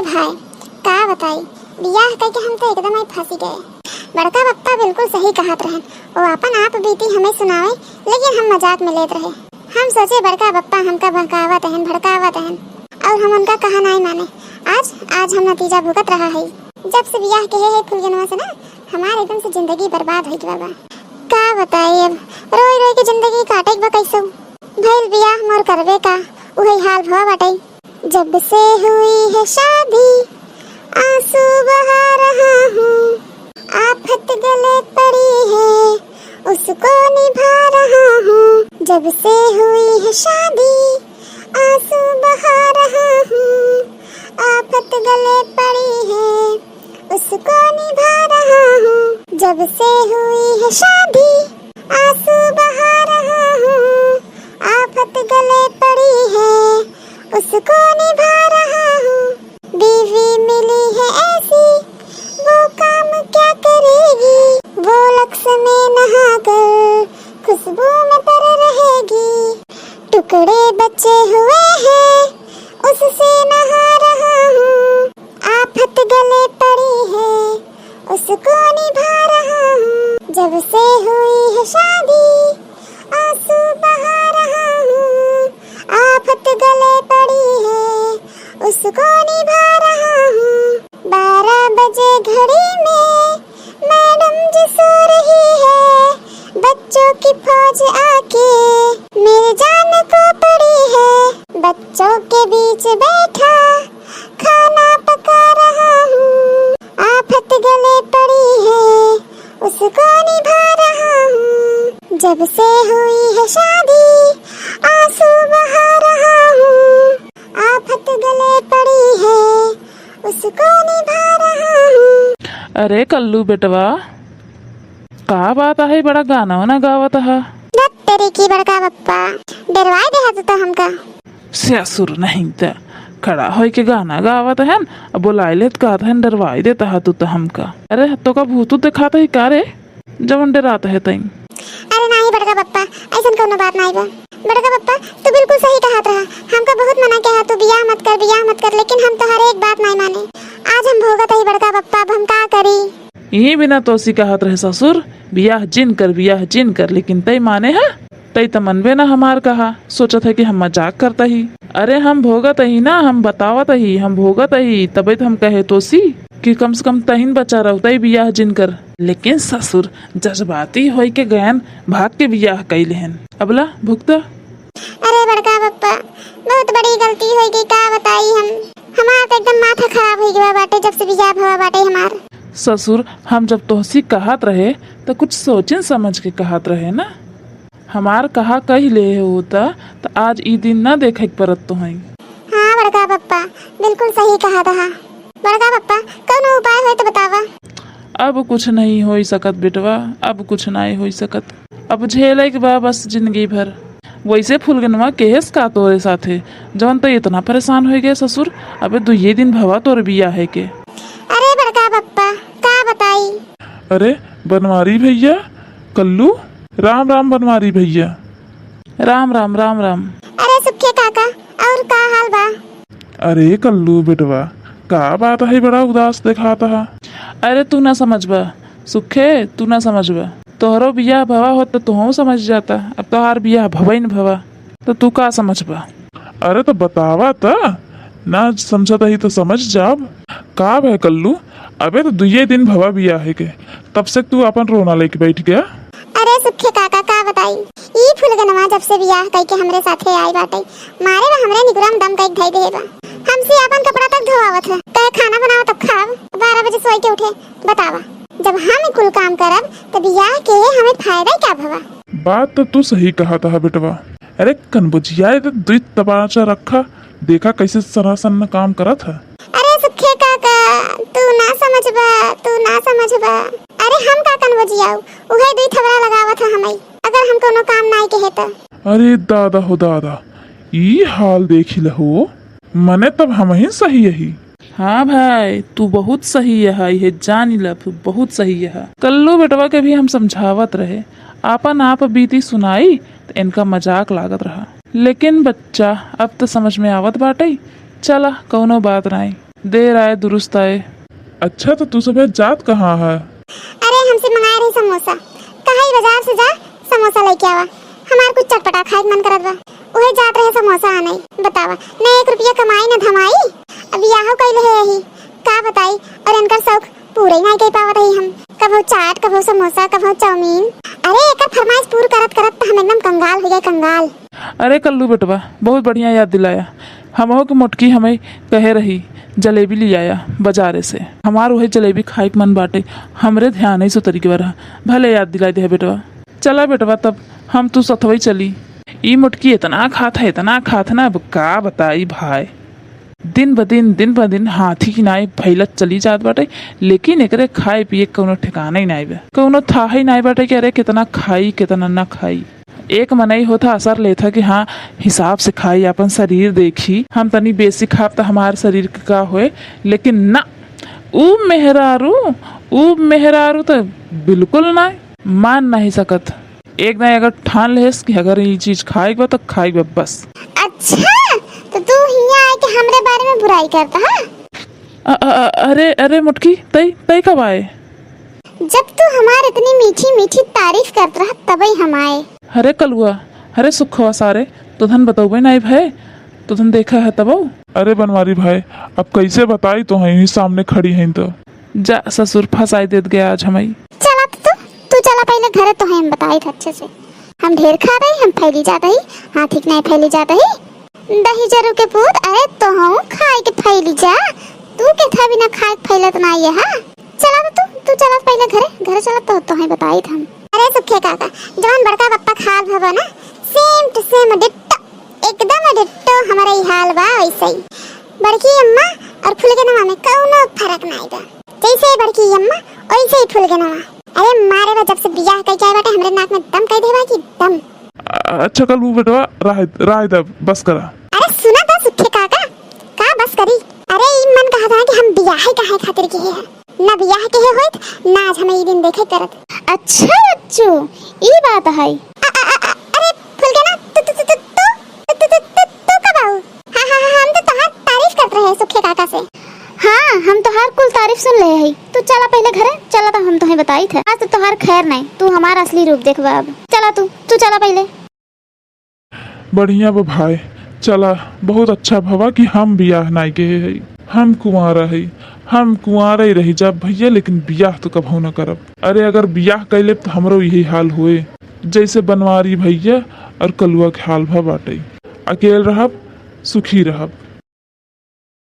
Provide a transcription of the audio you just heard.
भाई का बताई बियाह कह के हम तो एकदम ही फंसी गए। बड़का पप्पा बिल्कुल सही कहत रहे, वो अपन आप बीती हमें सुनावे लेकिन हम मजाक में लेते रहे। हम सोचे बड़का पप्पा हमका भड़कावत हन और हम उनका कहा नहीं माने। आज हम नतीजा भुगत रहा है। जब से बियाह के है फुलगनवा से ना हमारे एकदम से जिंदगी बर्बाद हो गया बा। का बताई अब रोई रोई के जिंदगी काटे बा कैसे भइल बियाह मोर करबे का उही हाल भवा बाटे। जब से हुई है शादी आंसू बहा रहा हूँ, आफत गले पड़ी है उसको निभा रहा हूँ। जब से हुई है शादी आंसू बहा रहा हूँ, आफत गले पड़ी है उसको निभा रहा हूँ। जब से हुई है शादी आंसू बहा रहा हूँ, आफत गले पड़ी है उसको निभा रहा हूँ। बीवी मिली है ऐसी वो काम क्या करेगी, वो लक्ष्य में नहा कर खुशबू में तर रहेगी। टुकड़े बचे हुए हैं उससे नहा रहा हूँ, आफत गले पड़ी है उसको निभा रहा हूँ। जब से हुई है शादी आंसू बहा रहा हूँ, आफत गले पड़ी है उसको निभा रहा हूँ। 12 बजे घड़ी में मैडम जी सो रही है, बच्चों की फौज आके मेरे जान को पड़ी है। बच्चों के बीच बैठा खाना पका रहा हूँ, आफत गले पड़ी है उसको निभा रहा हूँ। जब से हुई है शादी आंसू बहा रहा हूँ, आफत गले पड़ी है उसको निभा रहा हूँ। अरे कल्लू बेटवा का बात है, बड़ा गाना वाना गावत है। तेरी की बड़का पप्पा डरवाए दे तो हमका ससुर नहीं त खड़ा होई के गाना गावत है, बुलाए लेत कहत है डरवाई देता है तू तो हमका। अरे तो का भूतू दिखाता है का रे जवन डराता है तई। अरे नहीं बड़का पप्पा ऐसन कोनो बात नहीं बा। बड़का पप्पा तू बिल्कुल सही कहत रहा, हमका बहुत मना किया तू बियाह मत कर लेकिन हम तो हर एक बात नहीं माने। आज हम भोगत है बड़का पप्पा, अब हम का करी। यही बिना तोसी कहत रहे ससुर बियाह जिन कर लेकिन तई माने है तई त मनबे ना हमार कहा, सोचत है कि हम मजाक करता ही। अरे हम भोगत ही ना, हम बतावत ही, हम भोगत ही तबे तो हम कहे तोसी कि कम से कम तहिन बचा रहता बियाह जिन कर। लेकिन ससुर जज्बाती होई के गयन भाग के बियाह कैले हन। अबला भुगता। अरे बड़का पप्पा बहुत बड़ी गलती हो गई, का बताई हम हमार तो एकदम माथा खराब हो गया बाटे जब से बियाह भवा बाटे हमार। ससुर हम जब तोहसी कहत रहे तो कुछ सोचन समझ के कहत रहे ना, हमार कहा कही ले होता तो आज ई दिन ना देखे परत तो है। हाँ बड़का पप्पा बिल्कुल सही कहा था। बड़का पप्पा कौन उपाय हो तो बतावा। अब कुछ नहीं हो सकत बेटवा, अब कुछ नहीं हो सकत, अब झेले के बा बस जिंदगी भर। वैसे फुलगनवा केस का तोरे साथे जवन तो इतना परेशान हो गए ससुर, अबे 2 दिन भवा तोर बिया है के। अरे बड़का पप्पा का बताई। अरे बनवारी भैया कल्लू राम राम बनवारी भैया। राम राम राम राम। अरे सुखे काका और का हाल बा। अरे कल्लू बेटवा का बात है, बड़ा उदास दिखाता है। अरे तू ना समझबा सुखे, तू ना समझबा, तोहरो बियाह भवा हो तो तुहू समझ जाता, अब तोहार बियाह भवा न भवा तो तू का समझबा। अरे तो बतावा था ना, समझता ही तो समझ जाब। का है कल्लू अबे तो 2 दिन भवा बिया है के तब से तू अपन रोना लेके बैठ गया। अरे सुखे काका का बताई, ई फुलगनवा जब से बियाह कई के हमरे साथे आई बाटे मारे बा हमरे निगुरम दम कई धई देबा। हमसे अपन कपड़ा तक धोवावत है, कहे खाना बनाओ तब खाव, 12 बजे सोई के उठे। बतावा जब हम कुल काम करब तो बियाह के हमें फायदा क्या भवा। बात तो तू सही कहा था बेटवा। अरे कनबुझिया तो 2 तबाचा रखा, देखा कैसे सरासन काम करत है। अरे सुखे काका तू ना समझबा। अरे हम का कनबुझियाऊ उहे 2 थबड़ा लगावत है हमें, अगर हम कोनो काम नहीं कहे तो। अरे दादा हो दादा ई हाल देखी लहो, मने तब हम ही सही यही। हाँ भाई तू बहुत सही है, ये जान ला बहुत सही है। कल्लू बेटवा के भी हम समझावत रहे, आपन आप बीती सुनाई तो इनका मजाक लागत रहा, लेकिन बच्चा अब तो समझ में आवत बाटे। चला कौनो बात नहीं, देर आए दुरुस्त आए। अच्छा तो तू सुबह जात कहाँ है? अरे हमसे मंगाए रही समोसा, कहा बाजार से जा समोसा लेके आवा, हमार कुछ चटपटा खाए के मन करत बा, उहे जात रहे समोसा आने। बतावा न 1 रुपया कमाई न धमाई, अब याहो कइले है यही का बताई। और इनकर शौक पूरे ही नहीं कर पावत रही हम, कभो चाट कभो समोसा कभो चाउमीन। अरे एकर फरमाइश पूरी करत करत तो हम एकदम कंगाल हो गए, कंगाल। अरे कल्लू बेटवा बहुत बढ़िया याद दिलाया। हमहो की मोटकी हमें कहे रही जलेबी ले आया बाजारे से, हमार वही जलेबी खाए के मन बाटे, हमरे ध्यान ही सो तरीके बा रहा। भले याद दिलाई दे बेटवा। चला बेटवा तब हम तू सथवई चली। ई मोटकी इतना खात ना, अब का बताई भाई। दिन ब दिन हाथी की नाई फैलत चली जात बाटे, लेकिन एकरे खाए पिए कौनो ठिकाना ही नाई बा, कौनो था ही नाई बाटे कि अरे कितना खाई कितना ना खाई। एक मनई होता असर लेता कि हाँ हिसाब से खाई, अपन शरीर देखी, हम तनी बेसी खाब तो हमारे शरीर के का होए। लेकिन ना, ऊ मेहरारू तो बिल्कुल ना मान नहीं सकत। एक ना अगर ठान लेस कि अगर ये चीज खाएगा तो खाएगा बस। अच्छा तो तू हिया आए के हमरे बारे में बुराई करता है? अरे मुटकी तई कब आए? जब तू हमार इतनी मीठी मीठी तारीफ करत रहा तभी हम आए। अरे कलुआ, अरे सुखवा सारे तुधन बतौबे नहीं भाई, तुधन देखा है तब। अरे बनवारी भाई अब कैसे बताई, तो यही सामने खड़ी है तो। जा ससुर फंसाई देत गया आज हमारी। चला तू चला पहले घर, तो हम बताई था अच्छे से। हम ढेर खा रही, हम फैली जाता ही, हाँ ठीक नहीं फैली जाता ही। दही जरू के पूत, अरे तो हम खाए के फैली जा, तू के था बिना खाए फैलत ना ये। हाँ चला तू चला पहले घर चला तो हम बताई था। अरे सुखे काका जवान बड़का पप्पा खाल भवा ना, सेम टू सेम डिट्टो, एकदम डिट्टो हमारा ही हाल बा वैसे ही। बड़की अम्मा और फुलगे नवा में कौनो फर्क नहीं बा, जैसे बड़की अम्मा वैसे ही फुलगे नवा। अरे मारे बा जब से बियाह कई के बाटे हमरे नाक में दम कई देवा की दम। अच्छा कल वो बेटवा राय दब बस करा। अरे सुना तो सुखे काका का बस करी। अरे ई मन कहा था कि हम बियाह काहे खातिर के है, ना बियाह के होइत ना आज हमें ई दिन देखे करत। अच्छा बच्चू ई बात है। अरे फुलगे ना तू कब आऊ? हाँ हम तो तोहार तारीफ करत रहे सुखे काका से। हाँ हम तोहार कुल तारीफ सुन ले है। तू चला पहले घरे चला, तो हम तुम्हें बताई थे आज तो तोहार खैर नहीं, तू हमारा असली रूप देखबा अब। चला तू चला पहले। बढ़िया बा भाई, चला बहुत अच्छा भवा कि हम बियाह नहीं के है, हम कुंवारा है, हम कुंवारा ही रही जब भैया, लेकिन बियाह तो कभू न करब। अरे अगर बियाह कैले तो हमरो यही हाल हुए जैसे बनवारी भैया और कलुआ के हाल भा बाटे। अकेल रहब सुखी रहब।